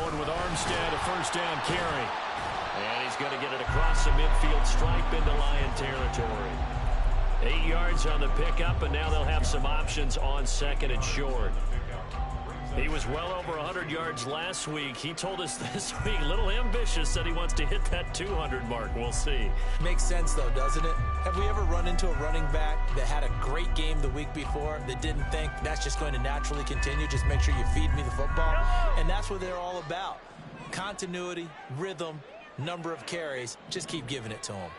Going with Armstead, a first down carry. And he's going to get it across the midfield stripe into Lion territory. 8 yards on the pickup, and now they'll have some options on second and short. He was well over 100 yards last week. He told us this week, a little ambitious, that he wants to hit that 200 mark. We'll see. Makes sense, though, doesn't it? Have we ever run into a running back that had a great game the week before that didn't think that's just going to naturally continue? Just make sure you feed me the football. And that's what they're all about. Continuity, rhythm, number of carries. Just keep giving it to them.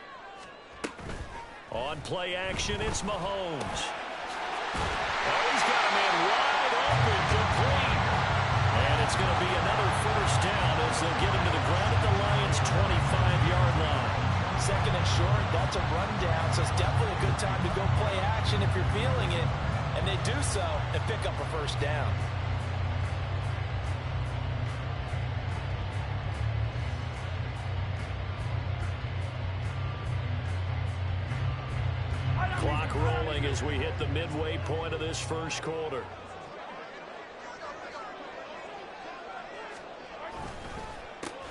On play action, it's Mahomes. Oh, he's got a man wide open, complete. And it's going to be another first down as they'll get him to the ground at the Lions' 25-yard line. Second and short, that's a rundown, so it's definitely a good time to go play action if you're feeling it. And they do so and pick up a first down. Clock rolling as we hit the midway point of this first quarter.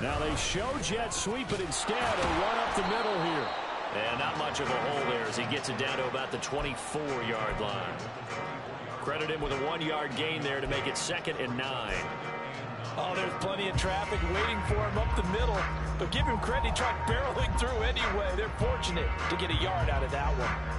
Now they show jet sweep, but instead a run up the middle here. And not much of a hole there as he gets it down to about the 24-yard line. Credit him with a 1-yard gain there to make it 2nd and 9. Oh, there's plenty of traffic waiting for him up the middle. But give him credit, he tried barreling through anyway. They're fortunate to get a yard out of that one.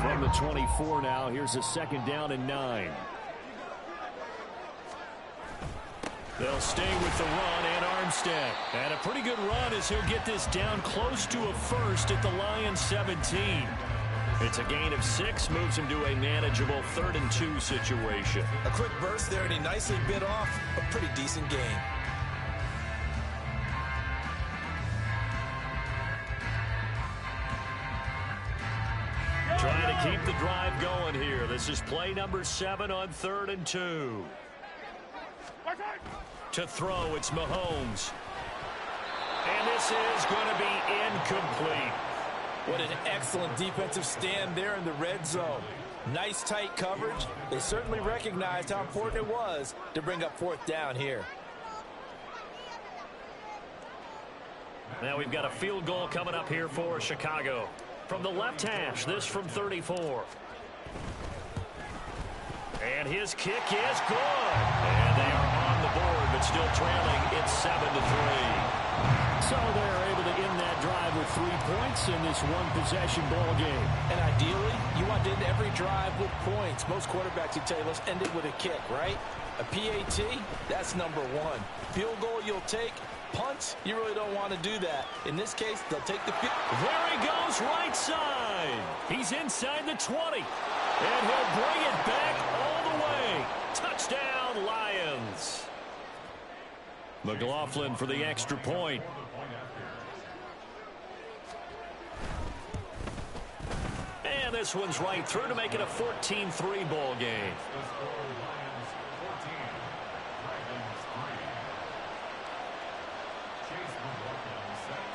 From the 24 now, here's a 2nd down and 9. They'll stay with the run and Armstead. And a pretty good run as he'll get this down close to a first at the Lions 17. It's a gain of 6, moves him to a manageable 3rd and 2 situation. A quick burst there, and he nicely bit off a pretty decent gain. Trying to keep the drive going here. This is play number 7 on 3rd and 2. To throw, it's Mahomes. And this is going to be incomplete. What an excellent defensive stand there in the red zone. Nice tight coverage. They certainly recognized how important it was to bring up 4th down here. Now we've got a field goal coming up here for Chicago. From the left hash, this from 34. And his kick is good. And they are on the board, but still trailing. It's 7-3. So they're able to end that drive with 3 points in this one-possession ball game. And ideally, you want to end every drive with points. Most quarterbacks would tell you, let's end it with a kick, right? A PAT, that's number 1. Field goal you'll take. Punts, you really don't want to do that. In this case, they'll take the field. There he goes, right side. He's inside the 20. And he'll bring it back all the way. Touchdown, Lions. McLaughlin for the extra point. And this one's right through to make it a 14-3 ball game.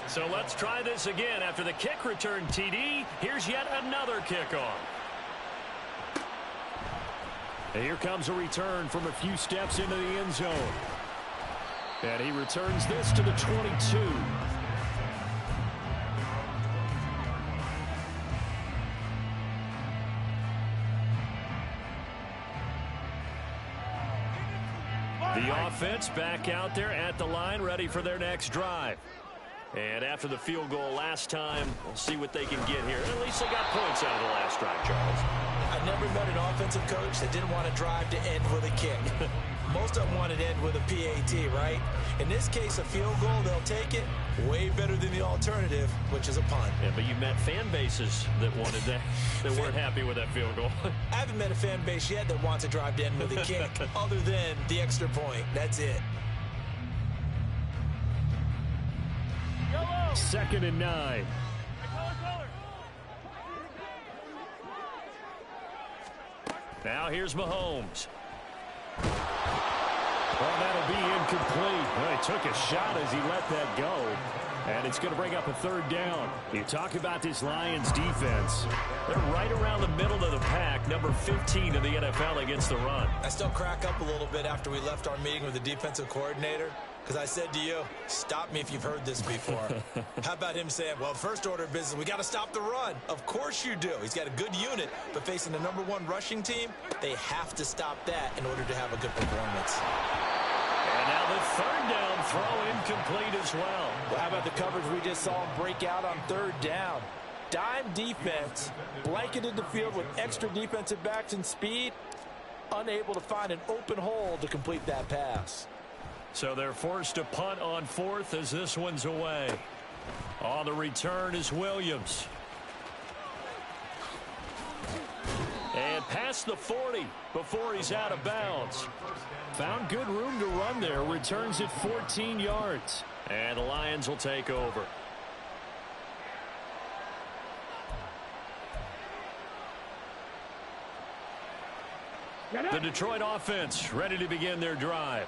So let's try this again. After the kick return TD, here's yet another kickoff. And here comes a return from a few steps into the end zone. And he returns this to the 22. The offense back out there at the line, ready for their next drive. And after the field goal last time, we'll see what they can get here. At least they got points out of the last drive, Charles. I've never met an offensive coach that didn't want to drive to end with a kick. Most of them want to end with a PAT, right? In this case, a field goal, they'll take it. Way better than the alternative, which is a punt. Yeah, but you've met fan bases that wanted that, that weren't happy with that field goal. I haven't met a fan base yet that wants to drive to end with a kick, other than the extra point. That's it. 2nd and 9. Now here's Mahomes. Well, that'll be incomplete. Well, he took a shot as he let that go. And it's going to bring up a third down. You talk about this Lions defense. They're right around the middle of the pack, number 15 in the NFL against the run. I still crack up a little bit after we left our meeting with the defensive coordinator, because I said to you, stop me if you've heard this before. How about him saying, well, first order of business, we got to stop the run. Of course you do. He's got a good unit, but facing the #1 rushing team, they have to stop that in order to have a good performance. And now the third down throw incomplete as well. Well, how about the coverage we just saw him break out on third down? Dime defense, blanketed the field with extra defensive backs and speed, unable to find an open hole to complete that pass. So they're forced to punt on fourth as this one's away. On the return is Williams. And past the 40 before he's out of bounds. Found good room to run there. Returns at 14 yards. And the Lions will take over. The Detroit offense ready to begin their drive.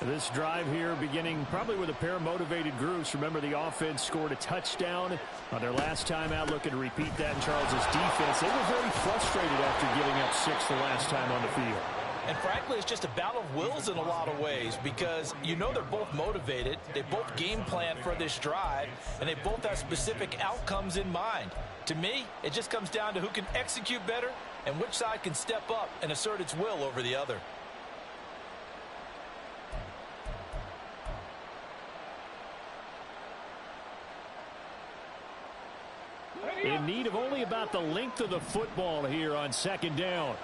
This drive here beginning probably with a pair of motivated groups. Remember, the offense scored a touchdown on their last time out, looking to repeat that in Charles' defense. They were very frustrated after giving up 6 the last time on the field. And frankly, it's just a battle of wills in a lot of ways, because you know they're both motivated. They both game plan for this drive, and they both have specific outcomes in mind. To me, it just comes down to who can execute better and which side can step up and assert its will over the other. In need of only about the length of the football here on second down.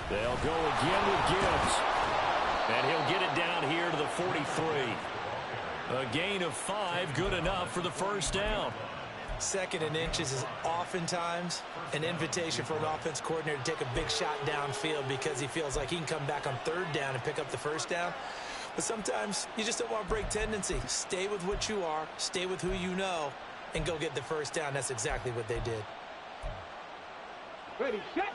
They'll go again with Gibbs. And he'll get it down here to the 43. A gain of 5, good enough for the first down. 2nd and inches is oftentimes an invitation for an offense coordinator to take a big shot downfield because he feels like he can come back on 3rd down and pick up the first down. But sometimes you just don't want to break tendency. Stay with what you are, stay with who you know, and go get the first down. That's exactly what they did. Ready, set.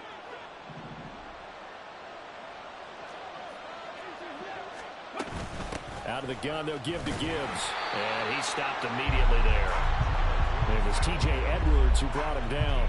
Out of the gun, they'll give to Gibbs. And he stopped immediately there. It was T.J. Edwards who brought him down.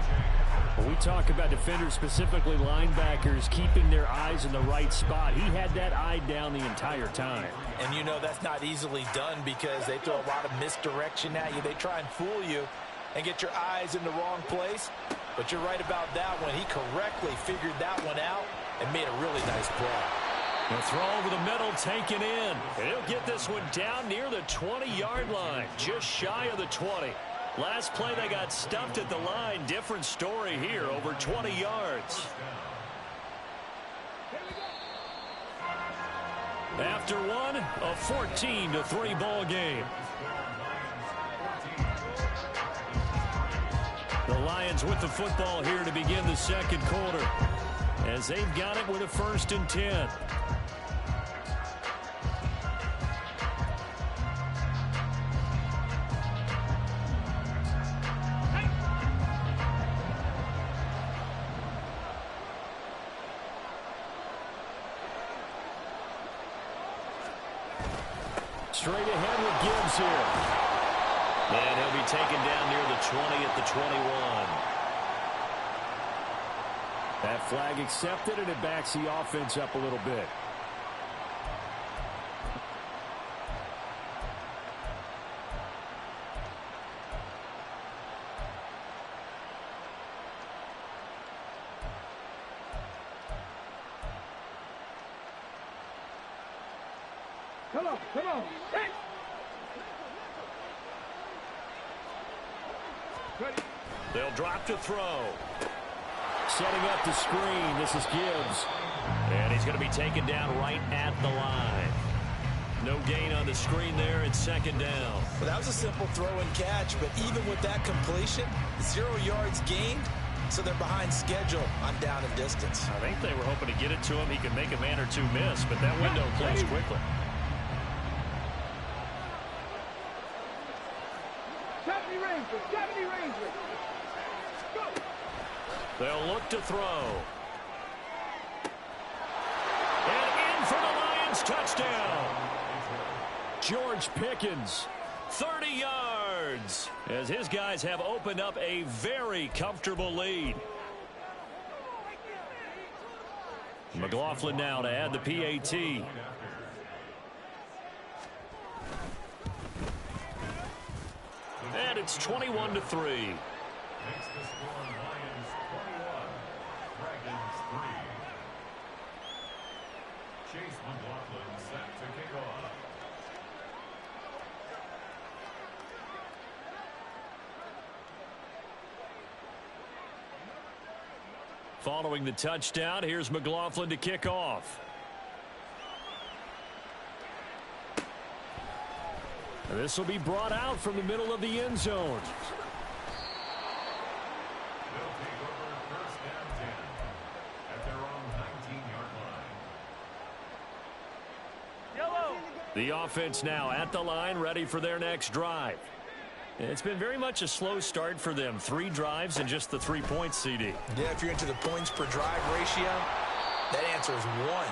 When we talk about defenders, specifically linebackers, keeping their eyes in the right spot, he had that eye down the entire time. And you know that's not easily done because they throw a lot of misdirection at you. They try and fool you and get your eyes in the wrong place. But you're right about that one. He correctly figured that one out and made a really nice play. The throw over the middle taken in. And he'll get this one down near the 20-yard line, just shy of the 20. Last play they got stuffed at the line. Different story here, over 20 yards. After one, a 14-3 ball game. The Lions with the football here to begin the second quarter, as they've got it with a 1st and 10. Straight ahead with Gibbs here. And he'll be taken down near the 20 at the 21. That flag accepted, and it backs the offense up a little bit. Come on, come on. Hey. Ready. They'll drop to throw. Setting up the screen. This is Gibbs. And he's going to be taken down right at the line. No gain on the screen there. It's 2nd down. Well, that was a simple throw and catch, but even with that completion, 0 yards gained, so they're behind schedule on down and distance. I think they were hoping to get it to him. He could make a man or two miss, but that window closed quickly. 70 Rangers, 70 Rangers. Go. They'll look to throw. Pickens, touchdown. George Pickens, 30 yards, as his guys have opened up a very comfortable lead. McLaughlin now to add the PAT. And it's 21-3. Following the touchdown, here's McLaughlin to kick off. This will be brought out from the middle of the end zone. The offense now at the line, ready for their next drive. It's been very much a slow start for them. 3 drives and just the 3 points, CD. Yeah, if you're into the points per drive ratio, that answer is 1.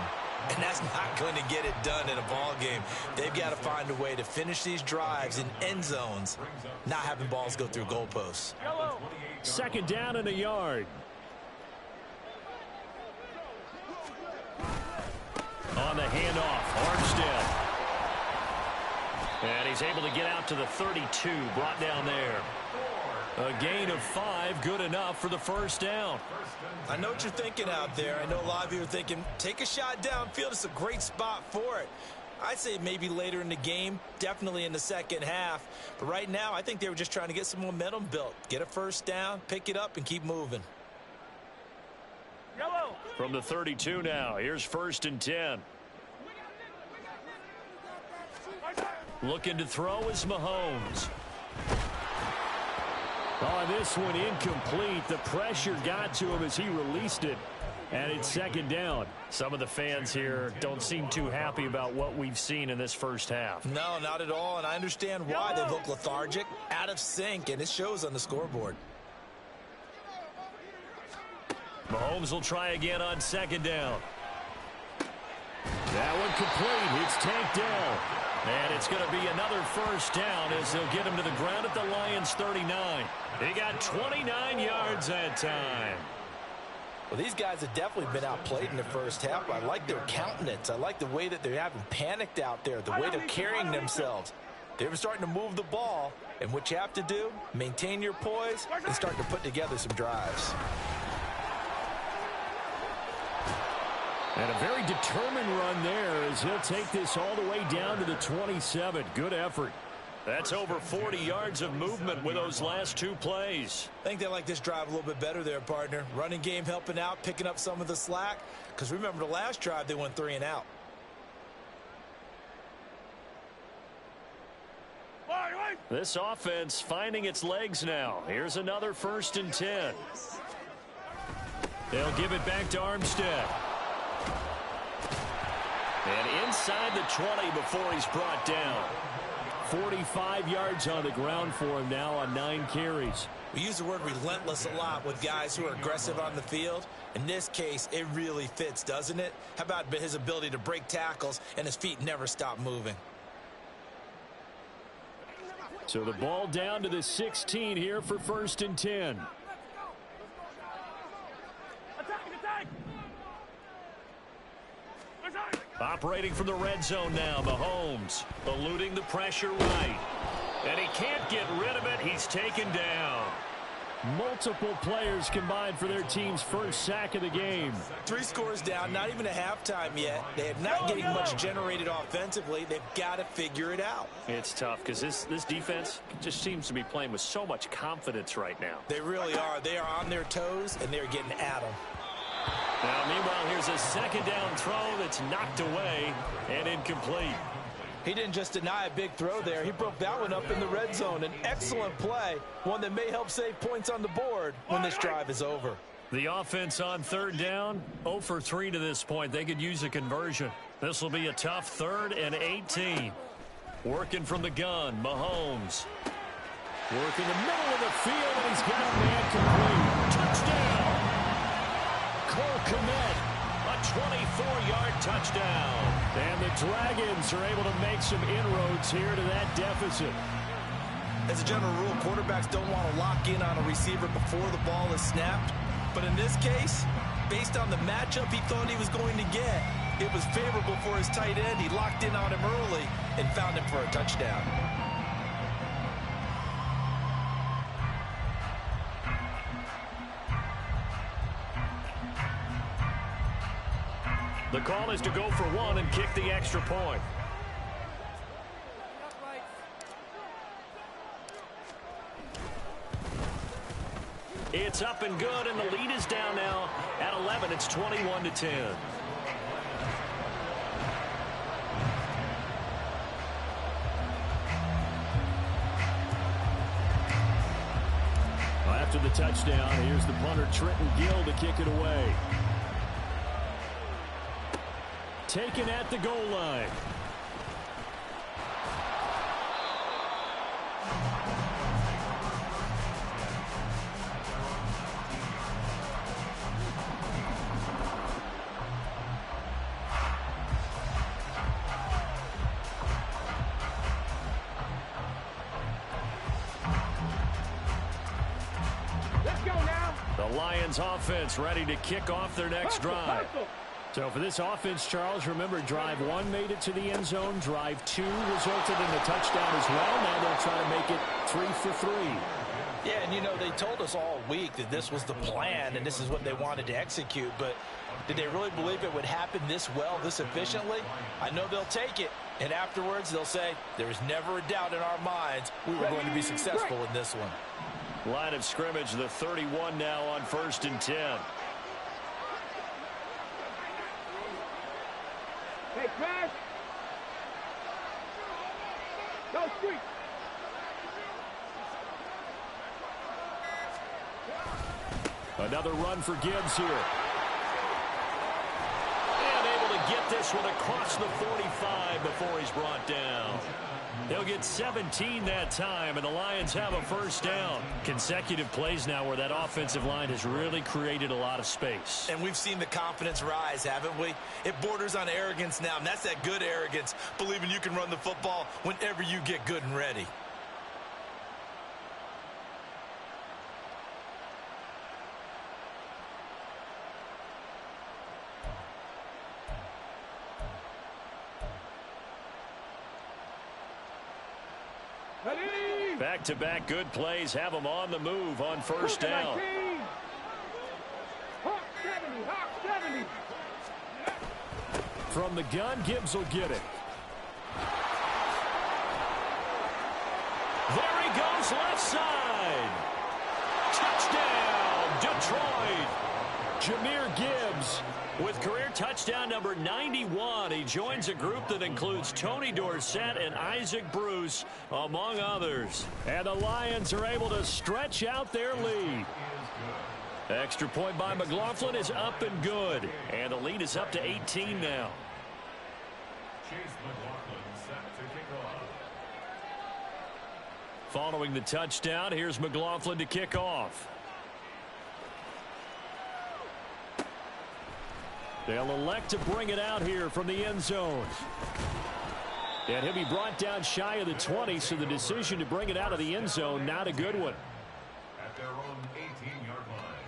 And that's not going to get it done in a ball game. They've got to find a way to finish these drives in end zones, not having balls go through goalposts. Second down and a yard. On the handoff, Armstead. And he's able to get out to the 32, brought down there. A gain of 5, good enough for the first down. I know what you're thinking out there. I know a lot of you are thinking, take a shot downfield. It's a great spot for it. I'd say maybe later in the game, definitely in the second half. But right now, I think they were just trying to get some momentum built. Get a first down, pick it up, and keep moving. From the 32 now, here's 1st and 10. Looking to throw is Mahomes. Oh, this one incomplete. The pressure got to him as he released it. And it's second down. Some of the fans here don't seem too happy about what we've seen in this first half. No, not at all. And I understand why. They look lethargic, out of sync, and it shows on the scoreboard. Mahomes will try again on second down. That one complete. It's tanked down. And it's going to be another first down as they'll get him to the ground at the Lions' 39. They got 29 yards that time. Well, these guys have definitely been outplayed in the first half. I like their countenance. I like the way that they haven't panicked out there, the way they're carrying themselves. They're starting to move the ball, and what you have to do, maintain your poise and start to put together some drives. And a very determined run there as he'll take this all the way down to the 27. Good effort. That's over 40 yards of movement with those last 2 plays. I think they like this drive a little bit better there, partner. Running game helping out, picking up some of the slack. Because remember the last drive, they went 3 and out. This offense finding its legs now. Here's another 1st and 10. They'll give it back to Armstead. And inside the 20 before he's brought down. 45 yards on the ground for him now on 9 carries. We use the word relentless a lot with guys who are aggressive on the field. In this case, it really fits, doesn't it? How about his ability to break tackles and his feet never stop moving? So the ball down to the 16 here for 1st and 10. Operating from the red zone now, Mahomes eluding the pressure right. And he can't get rid of it. He's taken down. Multiple players combined for their team's first sack of the game. 3 scores down, not even a halftime yet. They are not getting much generated offensively. They've got to figure it out. It's tough because this defense just seems to be playing with so much confidence right now. They really are. They are on their toes, and they're getting at them. Now, meanwhile, here's a second down throw that's knocked away and incomplete. He didn't just deny a big throw there. He broke that one up in the red zone. An excellent play, one that may help save points on the board when this drive is over. The offense on 3rd down, 0 for 3 to this point. They could use a conversion. This will be a tough 3rd and 18. Working from the gun, Mahomes. Working the middle of the field, and he's got a man complete. Touchdown! Cole Kmet, a 24-yard touchdown. And the Dragons are able to make some inroads here to that deficit. As a general rule, quarterbacks don't want to lock in on a receiver before the ball is snapped. But in this case, based on the matchup he thought he was going to get, it was favorable for his tight end. He locked in on him early and found him for a touchdown. The call is to go for one and kick the extra point. It's up and good, and the lead is down now at 11. It's 21-10. After the touchdown, here's the punter, Trenton Gill, to kick it away. Taken at the goal line. Let's go now. The Lions offense ready to kick off their next drive. So for this offense, Charles, remember, drive 1 made it to the end zone. Drive 2 resulted in a touchdown as well. Now they'll try to make it 3 for 3. Yeah, and you know, they told us all week that this was the plan and this is what they wanted to execute. But did they really believe it would happen this well, this efficiently? I know they'll take it. And afterwards, they'll say, there was never a doubt in our minds we were going to be successful in this one. Line of scrimmage, the 31 now on 1st and 10. Hey, Crash. Go street. Another run for Gibbs here. And able to get this one across the 45 before he's brought down. He'll get 17 that time, and the Lions have a first down. Consecutive plays now where that offensive line has really created a lot of space. And we've seen the confidence rise, haven't we? It borders on arrogance now, and that's that good arrogance, believing you can run the football whenever you get good and ready. Back-to-back good plays have them on the move on first down. Hawk 70, Hawk 70. From the gun, Gibbs will get it. There he goes, left side. Touchdown, Detroit. Jahmyr Gibbs with career touchdown number 91. He joins a group that includes Tony Dorsett and Isaac Bruce, among others. And the Lions are able to stretch out their lead. Extra point by McLaughlin is up and good. And the lead is up to 18 now. Following the touchdown, here's McLaughlin to kick off. They'll elect to bring it out here from the end zone. And he'll be brought down shy of the 20, so the decision to bring it out of the end zone, not a good one. At their own 18-yard line.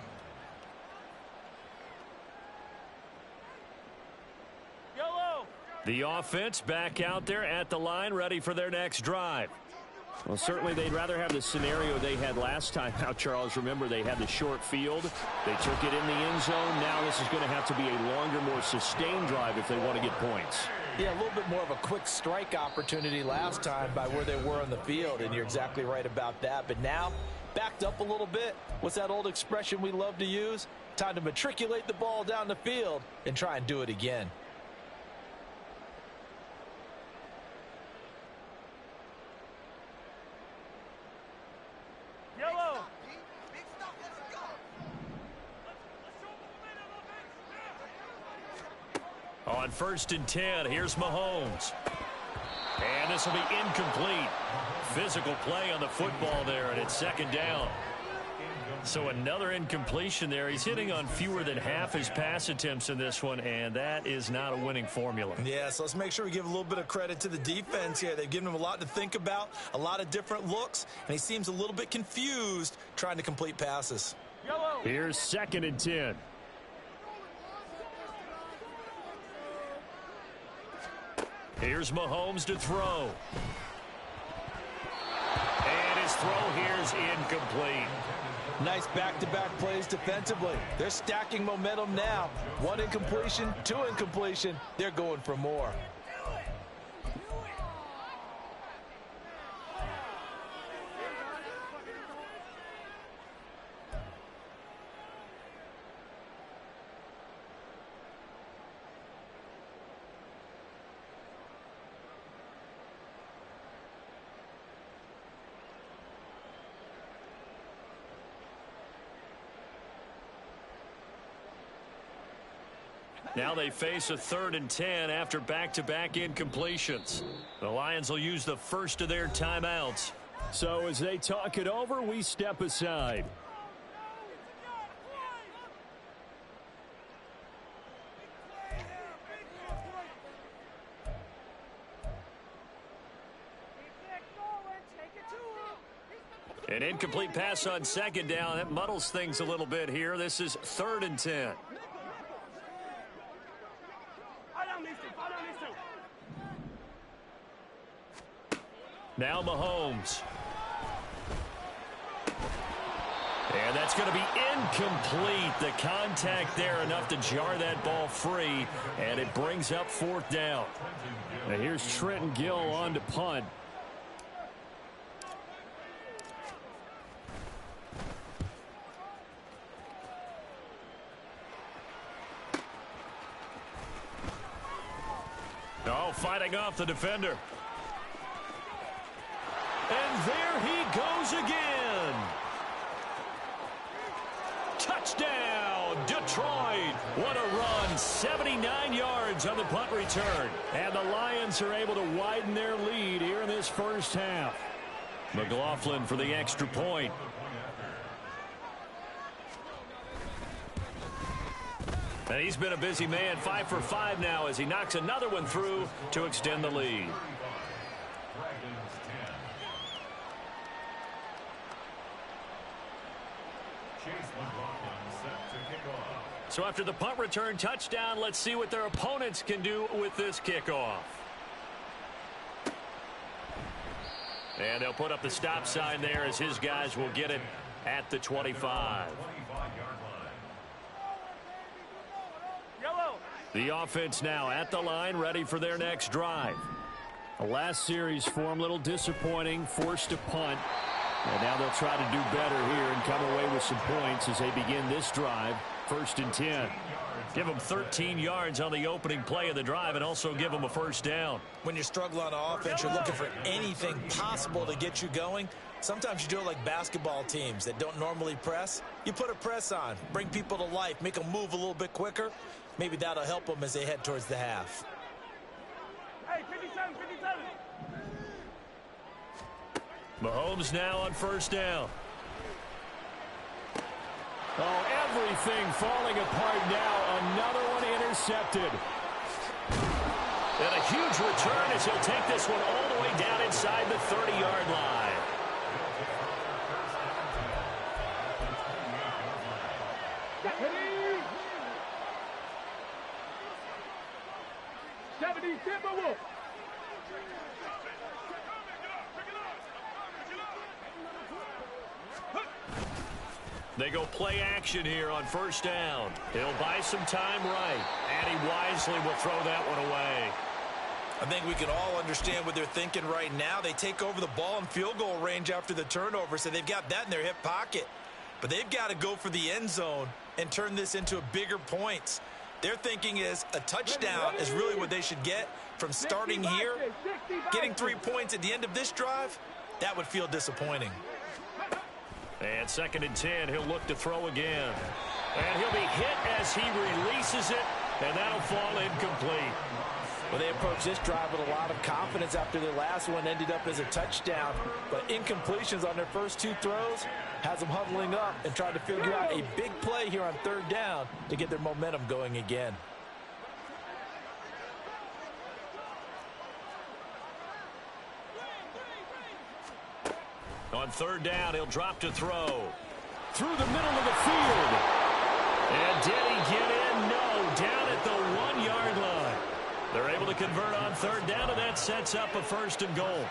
Yellow. The offense back out there at the line, ready for their next drive. Well, certainly they'd rather have the scenario they had last time out, Charles. Remember, they had the short field. They took it in the end zone. Now this is going to have to be a longer, more sustained drive if they want to get points. Yeah, a little bit more of a quick strike opportunity last time by where they were on the field, and you're exactly right about that. But now, backed up a little bit. What's that old expression we love to use? Time to matriculate the ball down the field and try and do it again. Yellow. On 1st and 10, here's Mahomes. And this will be incomplete. Physical play on the football there, and it's second down. So another incompletion there. He's hitting on fewer than half his pass attempts in this one, and that is not a winning formula. Yeah, so let's make sure we give a little bit of credit to the defense here. They've given him a lot to think about, a lot of different looks, and he seems a little bit confused trying to complete passes. Here's 2nd and 10. Here's Mahomes to throw. And his throw here's incomplete. Nice back-to-back plays defensively. They're stacking momentum now. 1 incompletion, 2 incompletion. They're going for more. Now they face a 3rd and 10 after back-to-back incompletions. The Lions will use the first of their timeouts. So as they talk it over, we step aside. An incomplete pass on 2nd down. That muddles things a little bit here. This is 3rd and 10. Now Mahomes. And that's going to be incomplete. The contact there enough to jar that ball free, and it brings up 4th down. Now here's Trenton Gill on to punt. Oh, fighting off the defender. And there he goes again. Touchdown, Detroit. What a run. 79 yards on the punt return. And the Lions are able to widen their lead here in this first half. McLaughlin for the extra point. And he's been a busy man, 5 for 5 now as he knocks another one through to extend the lead. So after the punt return touchdown, let's see what their opponents can do with this kickoff. And they'll put up the stop sign there as his guys will get it at the 25. The offense now at the line, ready for their next drive. The last series for him, a little disappointing, forced to punt. And now they'll try to do better here and come away with some points as they begin this drive. 1st and 10. Give them 13 yards on the opening play of the drive and also give them a 1st down. When you're struggling on offense, you're looking for anything possible to get you going. Sometimes you do it like basketball teams that don't normally press. You put a press on, bring people to life, make them move a little bit quicker. Maybe that'll help them as they head towards the half. Hey, 57, 57. Mahomes now on 1st down. Oh, everything falling apart now. Another one intercepted. And a huge return as he'll take this one all the way down inside the 30-yard line. Ready? 70 Timberwolves. They go play action here on 1st down. He'll buy some time right, and he wisely will throw that one away. I think we can all understand what they're thinking right now. They take over the ball in field goal range after the turnover, so they've got that in their hip pocket. But they've got to go for the end zone and turn this into bigger points. Their thinking is a touchdown is really what they should get from starting here. Getting 3 points at the end of this drive, that would feel disappointing. And 2nd and 10, he'll look to throw again. And he'll be hit as he releases it, and that'll fall incomplete. Well, they approached this drive with a lot of confidence after their last one ended up as a touchdown. But incompletions on their first 2 throws has them huddling up and trying to figure out a big play here on 3rd down to get their momentum going again. On 3rd down, he'll drop to throw. Through the middle of the field. And did he get in? No, down at the 1-yard line. They're able to convert on 3rd down, and that sets up a 1st and goal.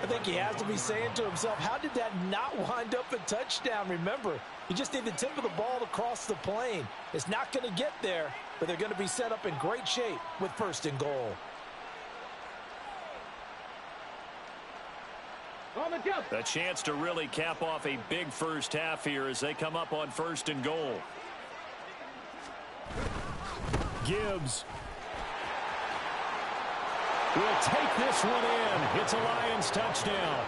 I think he has to be saying to himself, how did that not wind up a touchdown? Remember, you just need the tip of the ball to cross the plane. It's not going to get there, but they're going to be set up in great shape with 1st and goal. A chance to really cap off a big first half here as they come up on 1st and goal. Gibbs will take this one in. It's a Lions touchdown.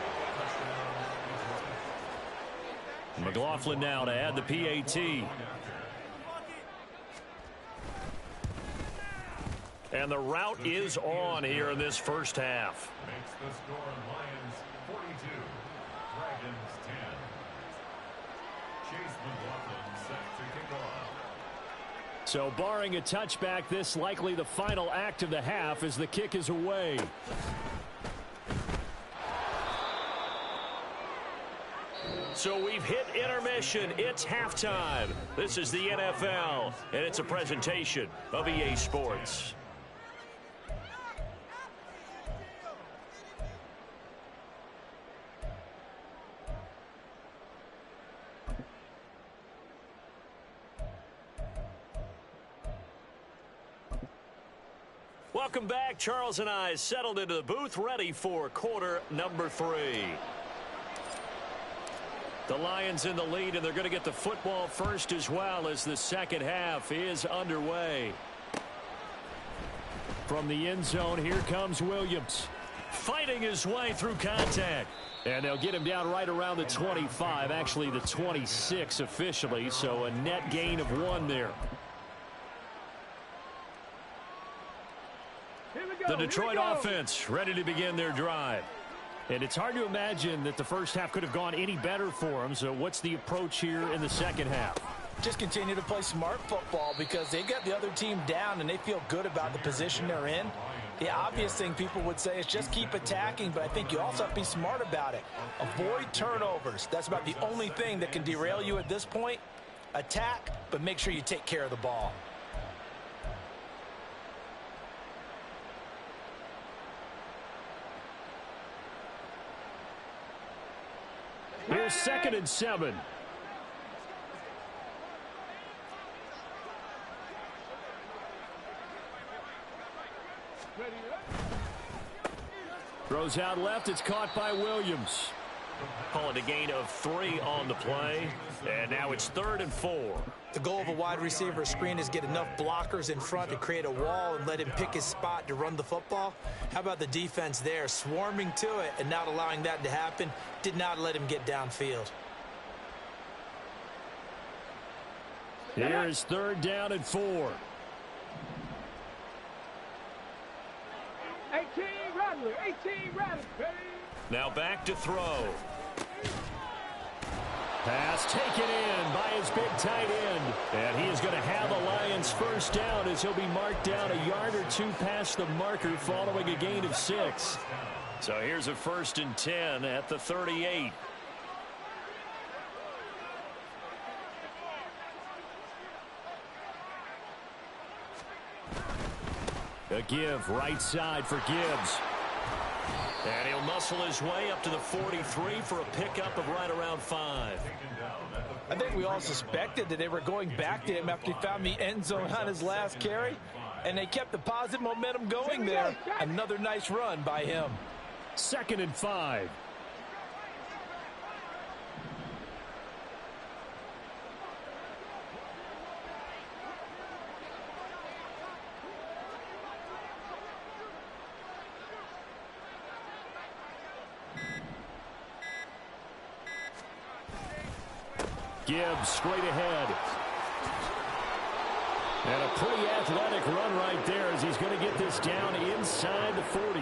McLaughlin now to add the PAT. And the route is on here in this first half. Makes the score Lions 42, Dragons 10. Chase McLaughlin set to kick off. So barring a touchback, this likely the final act of the half as the kick is away. So we've hit intermission. It's halftime. This is the NFL, and it's a presentation of EA Sports. Welcome back. Charles and I settled into the booth, ready for quarter number 3. The Lions in the lead, and they're going to get the football first as well as the second half is underway. From the end zone, here comes Williams. Fighting his way through contact. And they'll get him down right around the 25, actually the 26 officially, so a net gain of 1 there. The Detroit offense ready to begin their drive. And it's hard to imagine that the first half could have gone any better for them. So what's the approach here in the second half? Just continue to play smart football because they got the other team down and they feel good about the position they're in. The obvious thing people would say is just keep attacking, but I think you also have to be smart about it. Avoid turnovers. That's about the only thing that can derail you at this point. Attack, but make sure you take care of the ball. Here's 2nd and 7. Throws out left. It's caught by Williams. Call it a gain of 3 on the play. And now it's 3rd and 4. The goal of a wide receiver screen is get enough blockers in front to create a wall and let him pick his spot to run the football. How about the defense there, swarming to it and not allowing that to happen? Did not let him get downfield. Here's 3rd down and 4. 18 Rattler, 18 Rattler. Now back to throw. Pass taken in by his big tight end. And he is going to have a Lions first down as he'll be marked down a yard or 2 past the marker following a gain of 6. So here's a 1st and 10 at the 38. A give right side for Gibbs. And he'll muscle his way up to the 43 for a pickup of right around 5. I think we all suspected that they were going back to him after he found the end zone on his last carry, and they kept the positive momentum going there. Another nice run by him. 2nd and 5. Gibbs straight ahead. And a pretty athletic run right there as he's going to get this down inside the 40.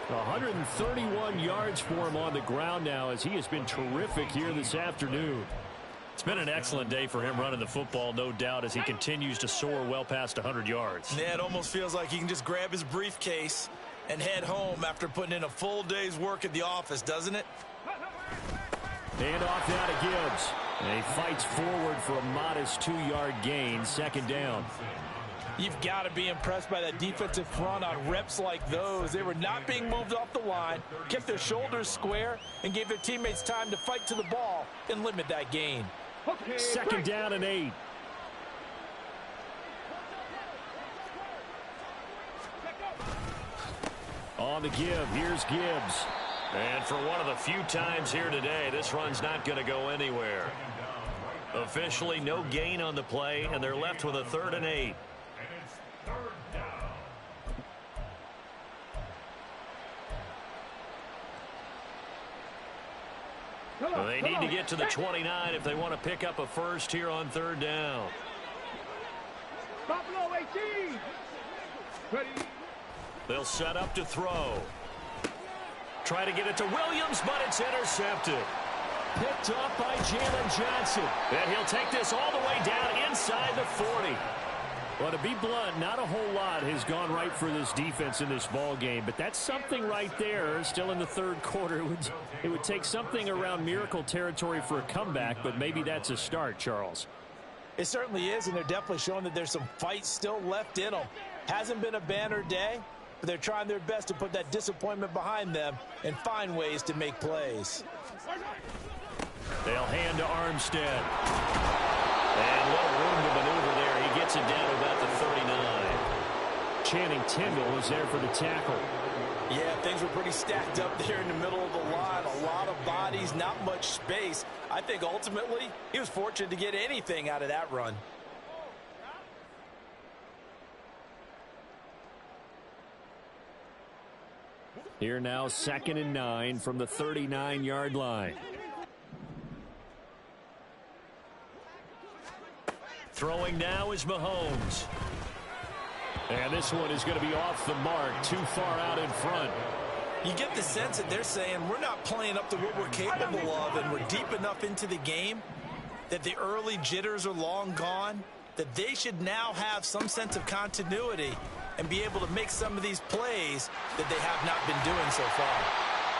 131 yards for him on the ground now as he has been terrific here this afternoon. It's been an excellent day for him running the football, no doubt, as he continues to soar well past 100 yards. Yeah, it almost feels like he can just grab his briefcase and head home after putting in a full day's work at the office, doesn't it? And off now to Gibbs. And he fights forward for a modest 2-yard gain, second down. You've got to be impressed by that defensive front on reps like those. They were not being moved off the line, kept their shoulders square, and gave their teammates time to fight to the ball and limit that gain. Second down and 8. On the give, here's Gibbs. And for one of the few times here today, this run's not going to go anywhere. Officially, no gain on the play, and they're left with a 3rd and 8. They need to get to the 29 if they want to pick up a first here on 3rd down. Buffalo 18. Ready. They'll set up to throw. Try to get it to Williams, but it's intercepted. Picked up by Jalen Johnson. And he'll take this all the way down inside the 40. Well, to be blunt, not a whole lot has gone right for this defense in this ball game, but that's something right there. Still in the 3rd quarter, it would take something around miracle territory for a comeback, but maybe that's a start, Charles. It certainly is, and they're definitely showing that there's some fight still left in them. Hasn't been a banner day, but they're trying their best to put that disappointment behind them and find ways to make plays. They'll hand to Armstead. And little room to maneuver there. He gets it down to about the 39. Channing Tindall is there for the tackle. Yeah, things were pretty stacked up there in the middle of the line. A lot of bodies, not much space. I think ultimately he was fortunate to get anything out of that run. Here now, 2nd and 9 from the 39-yard line. Throwing now is Mahomes. And this one is going to be off the mark, too far out in front. You get the sense that they're saying we're not playing up to what we're capable of, and we're deep enough into the game that the early jitters are long gone, that they should now have some sense of continuity and be able to make some of these plays that they have not been doing so far.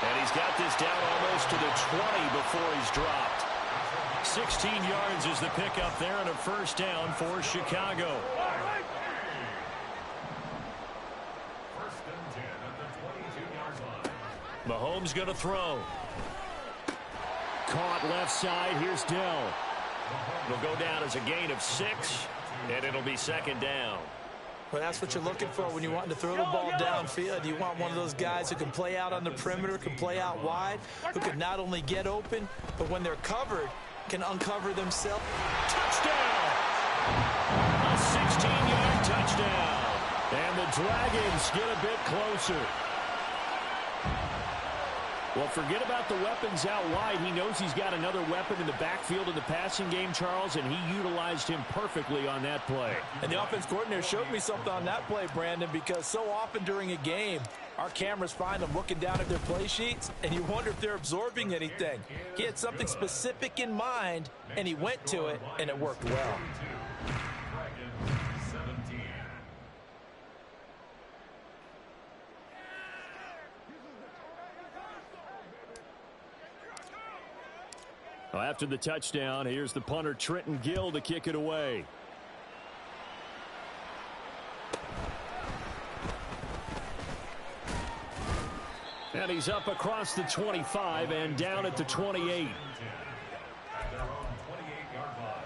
And he's got this down almost to the 20 before he's dropped. 16 yards is the pickup there and a first down for Chicago. First and 10 at the 22-yard line. Mahomes going to throw. Caught left side. Here's Dell. It'll go down as a gain of 6, and it'll be second down. Well, that's what you're looking for when you want to throw the ball downfield. You want one of those guys who can play out on the perimeter, can play out wide, who can not only get open, but when they're covered, can uncover themselves. Touchdown! A 16-yard touchdown. And the Dragons get a bit closer. Well, forget about the weapons out wide. He knows he's got another weapon in the backfield in the passing game, Charles, and he utilized him perfectly on that play. And the offense coordinator showed me something on that play, Brandon, because so often during a game, our cameras find them looking down at their play sheets, and you wonder if they're absorbing anything. He had something specific in mind, and he went to it, and it worked well. Dragons 17. Well, after the touchdown, here's the punter Trenton Gill to kick it away. And he's up across the 25 and down at the 28. At their own 28-yard line.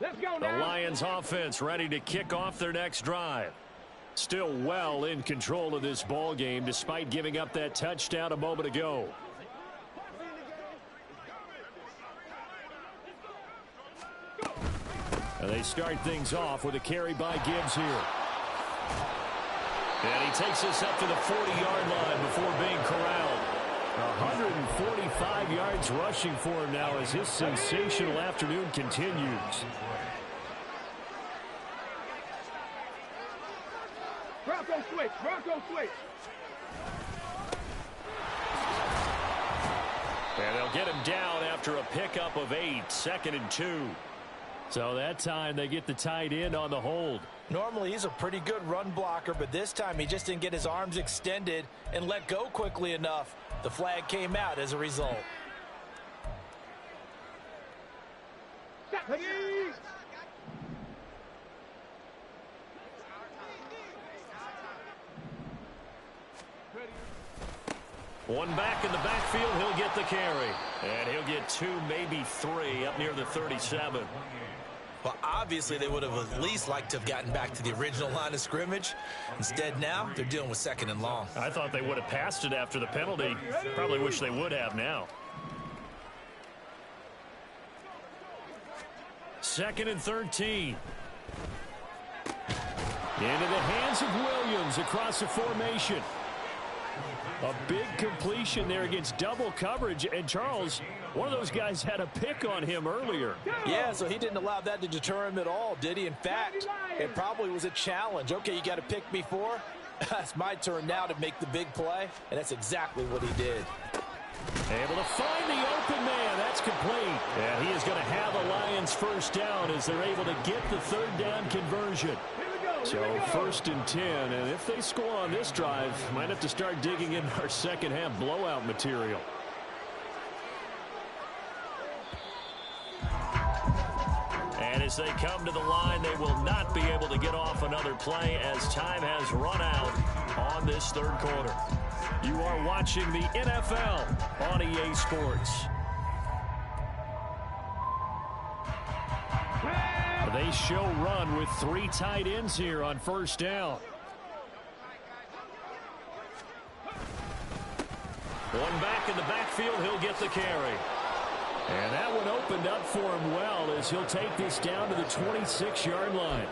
Let's go The now. Lions offense ready to kick off their next drive. Still well in control of this ball game despite giving up that touchdown a moment ago. And they start things off with a carry by Gibbs here. And he takes us up to the 40-yard line before being corralled. 145 yards rushing for him now as his sensational afternoon continues. Bronco switch. Bronco switch. And they'll get him down after a pickup of 8, 2nd and 2. So that time they get the tight end on the hold. Normally he's a pretty good run blocker, but this time he just didn't get his arms extended and let go quickly enough. The flag came out as a result. Ready. One back in the backfield, he'll get the carry. And he'll get 2, maybe 3 up near the 37. Well, obviously they would have at least liked to have gotten back to the original line of scrimmage. Instead now, they're dealing with 2nd and long. I thought they would have passed it after the penalty. Probably wish they would have now. 2nd and 13. Into the hands of Williams across the formation. A big completion there against double coverage. And Charles, one of those guys had a pick on him earlier. Yeah, so he didn't allow that to deter him at all, did he? In fact, it probably was a challenge. Okay, you got a pick before. It's my turn now to make the big play, and that's exactly what he did. Able to find the open man. That's complete. And he is going to have a Lions first down as they're able to get the 3rd down conversion. So 1st and 10, and if they score on this drive, might have to start digging in our second half blowout material. And as they come to the line, they will not be able to get off another play as time has run out on this 3rd quarter. You are watching the NFL on EA Sports. They show run with 3 tight ends here on 1st down. One back in the backfield, he'll get the carry. And that one opened up for him well as he'll take this down to the 26-yard line.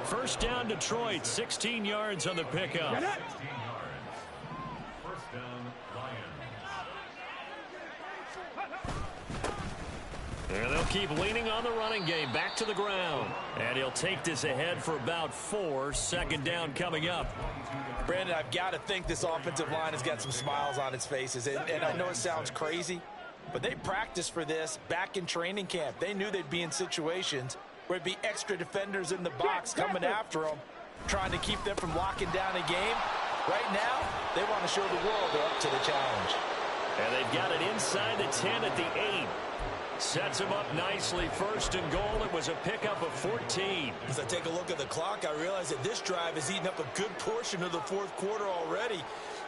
First down Detroit, 16 yards on the pickup. First down, Lions. And they'll keep leaning on the running game back to the ground. And he'll take this ahead for about 4. 2nd down coming up. Brandon, I've got to think this offensive line has got some smiles on its faces. And I know it sounds crazy, but they practiced for this back in training camp. They knew they'd be in situations where it'd be extra defenders in the box coming after them, trying to keep them from locking down a game. Right now, they want to show the world they're up to the challenge. And they've got it inside the 10 at the 8. Sets him up nicely. 1st and goal. It was a pickup of 14. As I take a look at the clock, I realize that this drive has eaten up a good portion of the 4th quarter already.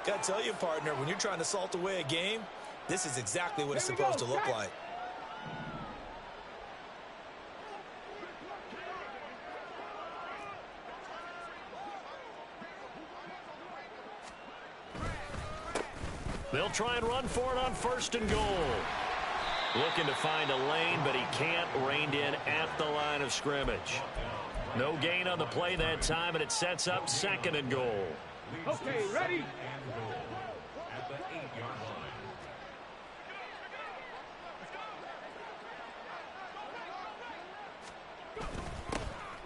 Got to tell you, partner, when you're trying to salt away a game, this is exactly what it's supposed to look like. They'll try and run for it on 1st and goal. Looking to find a lane, but he can't. Reined in at the line of scrimmage. No gain on the play that time, and it sets up 2nd and goal. Okay, ready. And goal at the 8-yard line.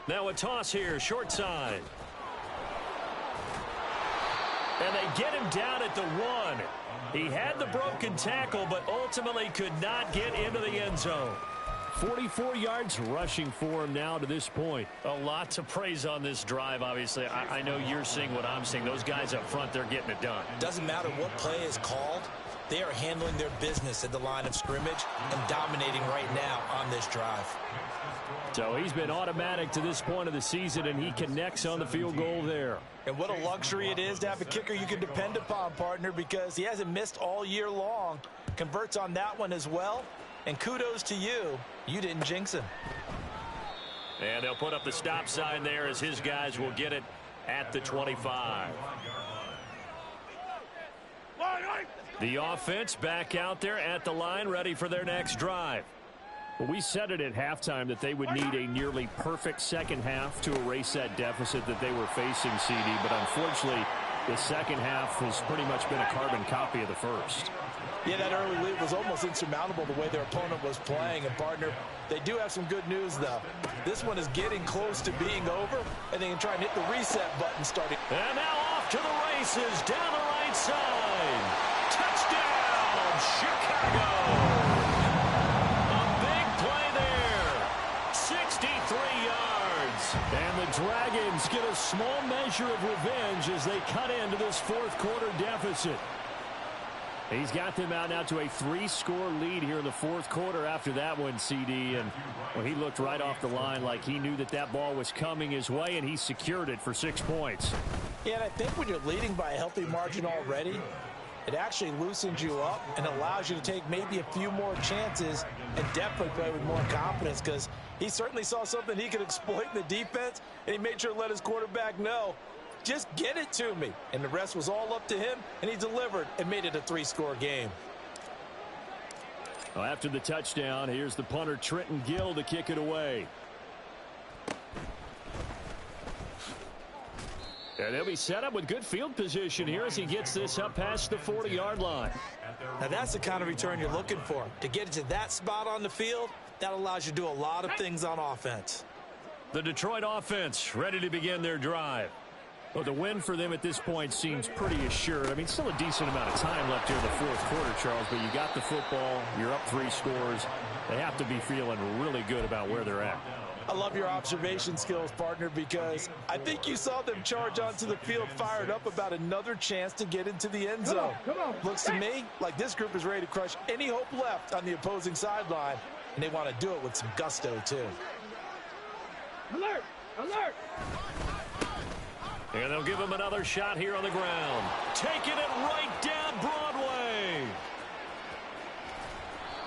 Now a toss here, short side. And they get him down at the 1. He had the broken tackle, but ultimately could not get into the end zone. 44 yards rushing for him now to this point. A lot to praise on this drive, obviously. I know you're seeing what I'm seeing. Those guys up front, they're getting it done. Doesn't matter what play is called. They are handling their business at the line of scrimmage and dominating right now on this drive. So he's been automatic to this point of the season, and he connects on the field goal there. And what a luxury it is to have a kicker you can depend upon, partner, because he hasn't missed all year long. Converts on that one as well. And kudos to you. You didn't jinx him. And they'll put up the stop sign there as his guys will get it at the 25. The offense back out there at the line, ready for their next drive. Well, we said it at halftime that they would need a nearly perfect second half to erase that deficit that they were facing, CD. But unfortunately, the second half has pretty much been a carbon copy of the first. Yeah, that early lead was almost insurmountable the way their opponent was playing. And, partner, they do have some good news, though. This one is getting close to being over, and they can try and hit the reset button starting. And now off to the races down the right side. Touchdown, Chicago. A big play there. 63 yards. And the Dragons get a small measure of revenge as they cut into this fourth quarter deficit. He's got them out now to a 3-score lead here in the fourth quarter after that one, CD. And well, he looked right off the line like he knew that that ball was coming his way, and he secured it for 6 points. Yeah, and I think when you're leading by a healthy margin already, it actually loosens you up and allows you to take maybe a few more chances and definitely play with more confidence, because he certainly saw something he could exploit in the defense, and he made sure to let his quarterback know, just get it to me. And the rest was all up to him, and he delivered and made it a 3-score game. Well, after the touchdown, here's the punter Trenton Gill to kick it away. And he'll be set up with good field position here as he gets this up past the 40-yard line. Now that's the kind of return you're looking for. To get it to that spot on the field, that allows you to do a lot of things on offense. The Detroit offense ready to begin their drive. Well, the win for them at this point seems pretty assured. I mean, still a decent amount of time left here in the fourth quarter, Charles, but you got the football, you're up 3 scores. They have to be feeling really good about where they're at. I love your observation skills, partner, because I think you saw them charge onto the field fired up about another chance to get into the end zone. Come on. Looks to me like this group is ready to crush any hope left on the opposing sideline, and they want to do it with some gusto, too. Alert! Alert! And they'll give him another shot here on the ground. Taking it right down Broadway.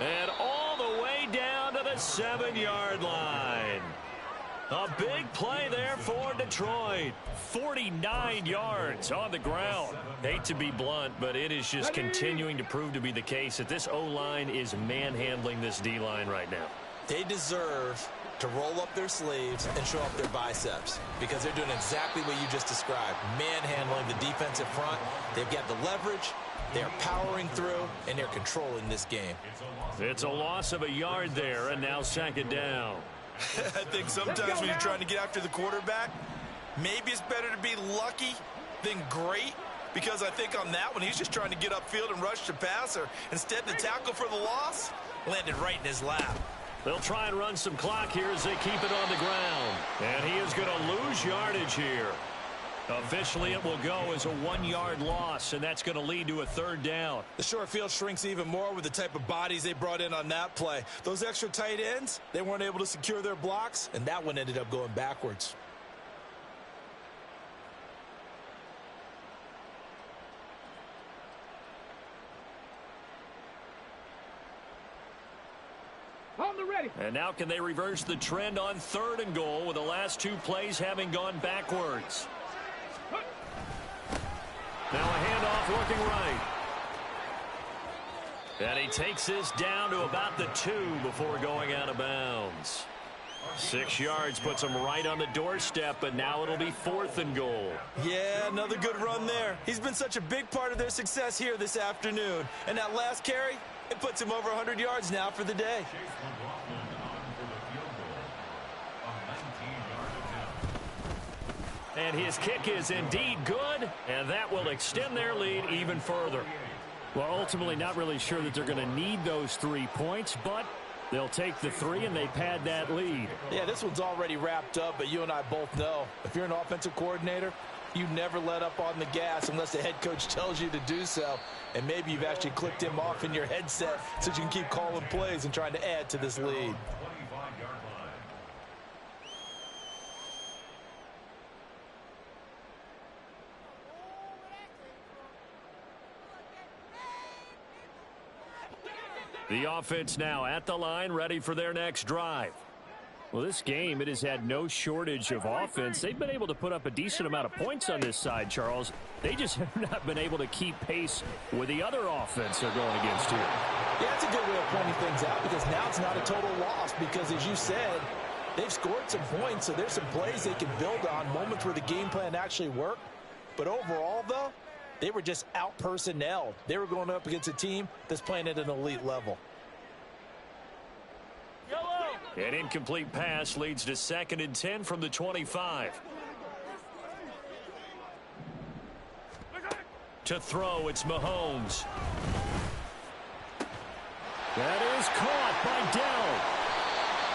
And all the way down to the 7-yard line. A big play there for Detroit. 49 yards on the ground. Hate to be blunt, but it is just continuing to prove to be the case that this O-line is manhandling this D-line right now. They deserve to roll up their sleeves and show up their biceps, because they're doing exactly what you just described, manhandling the defensive front. They've got the leverage, they're powering through, and they're controlling this game. It's a loss of a yard there, and now second down. I think sometimes when you're trying to get after the quarterback, maybe it's better to be lucky than great, because I think on that one, he's just trying to get upfield and rush the passer. Instead, the tackle for the loss landed right in his lap. They'll try and run some clock here as they keep it on the ground. And he is going to lose yardage here. Officially, it will go as a 1-yard loss, and that's going to lead to a third down. The short field shrinks even more with the type of bodies they brought in on that play. Those extra tight ends, they weren't able to secure their blocks, and that one ended up going backwards. On the ready. And now can they reverse the trend on 3rd and goal with the last 2 plays having gone backwards? Now a handoff looking right. And he takes this down to about the 2 before going out of bounds. 6 yards puts him right on the doorstep, but now it'll be 4th and goal. Yeah, another good run there. He's been such a big part of their success here this afternoon. And that last carry, it puts him over 100 yards now for the day. And his kick is indeed good, and that will extend their lead even further. Well, ultimately not really sure that they're going to need those 3 points, but they'll take the 3 and they pad that lead. Yeah, this one's already wrapped up, but you and I both know if you're an offensive coordinator, you never let up on the gas unless the head coach tells you to do so. And maybe you've actually clicked him off in your headset so you can keep calling plays and trying to add to this lead. The offense now at the line, ready for their next drive. Well, this game, it has had no shortage of offense. They've been able to put up a decent amount of points on this side, Charles. They just have not been able to keep pace with the other offense they're going against here. Yeah, that's a good way of pointing things out because now it's not a total loss because, as you said, they've scored some points, so there's some plays they can build on, moments where the game plan actually worked. But overall, though, they were just out-personnelled. They were going up against a team that's playing at an elite level. An incomplete pass leads to 2nd and 10 from the 25. To throw, it's Mahomes. That is caught by Dell.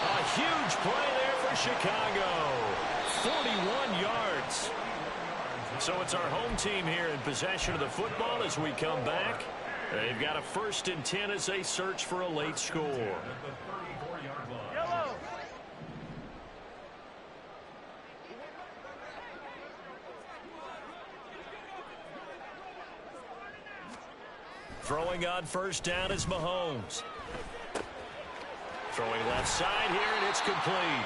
A huge play there for Chicago. 41 yards. So it's our home team here in possession of the football as we come back. They've got a 1st and 10 as they search for a late score. Throwing on 1st down is Mahomes. Throwing left side here, and it's complete.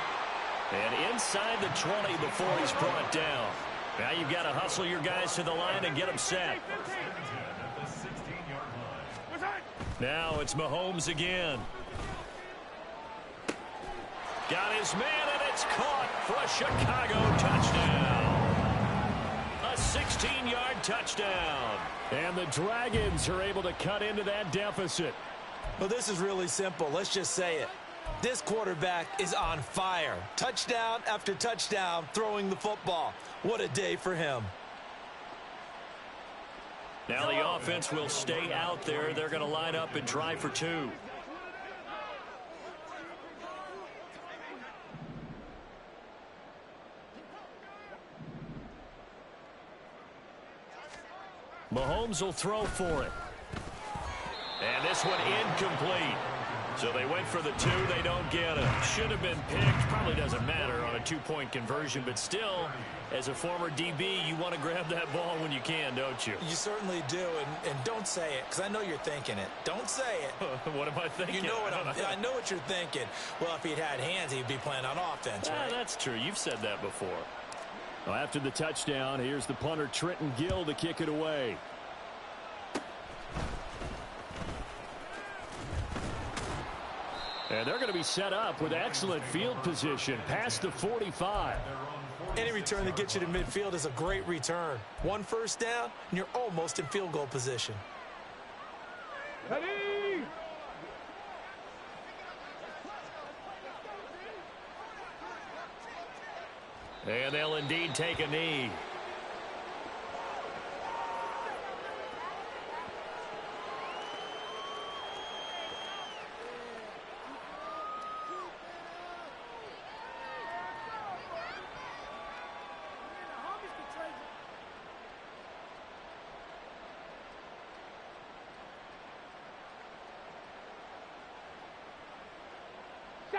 And inside the 20 before he's brought down. Now you've got to hustle your guys to the line and get them set. Now it's Mahomes again. Got his man, and it's caught for a Chicago touchdown. A 16-yard touchdown. And the Dragons are able to cut into that deficit. Well, this is really simple. Let's just say it. This quarterback is on fire. Touchdown after touchdown throwing the football. What a day for him. Now the offense will stay out there. They're going to line up and try for 2. Mahomes will throw for it. And this one incomplete. So they went for the 2. They don't get it. Should have been picked. Probably doesn't matter on a 2-point conversion. But still, as a former DB, you want to grab that ball when you can, don't you? You certainly do. And don't say it, because I know you're thinking it. Don't say it. What am I thinking? You know what I know what you're thinking. Well, if he'd had hands, he'd be playing on offense, right? That's true. You've said that before. Well, after the touchdown, here's the punter, Trenton Gill, to kick it away. And they're going to be set up with excellent field position past the 45. Any return that gets you to midfield is a great return. 1 first down, and you're almost in field goal position. Ready? And they'll indeed take a knee.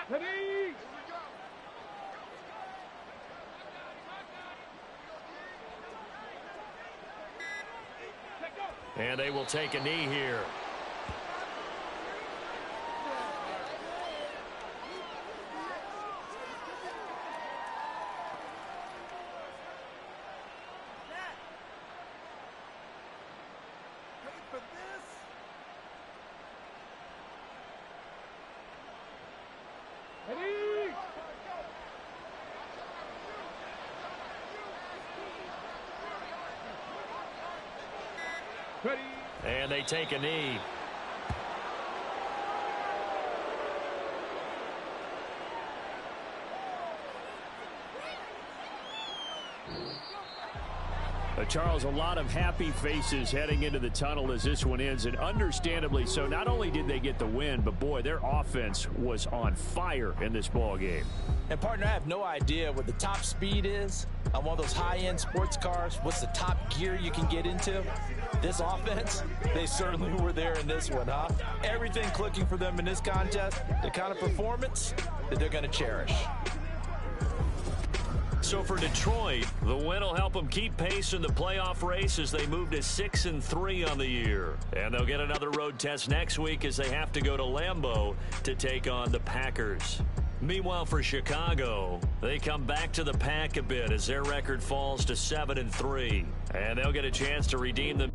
Ready? And they will take a knee here. Ready? Ready? And they take a knee. Charles, a lot of happy faces heading into the tunnel as this one ends, and understandably so. Not only did they get the win, but boy, their offense was on fire in this ball game. And partner, I have no idea what the top speed is on one of those high-end sports cars. What's the top gear you can get into? This offense, they certainly were there in this one, huh? Everything clicking for them in this contest, the kind of performance that they're going to cherish. So for Detroit, the win will help them keep pace in the playoff race as they move to 6-3 on the year. And they'll get another road test next week as they have to go to Lambeau to take on the Packers. Meanwhile, for Chicago, they come back to the pack a bit as their record falls to 7-3. And they'll get a chance to redeem them.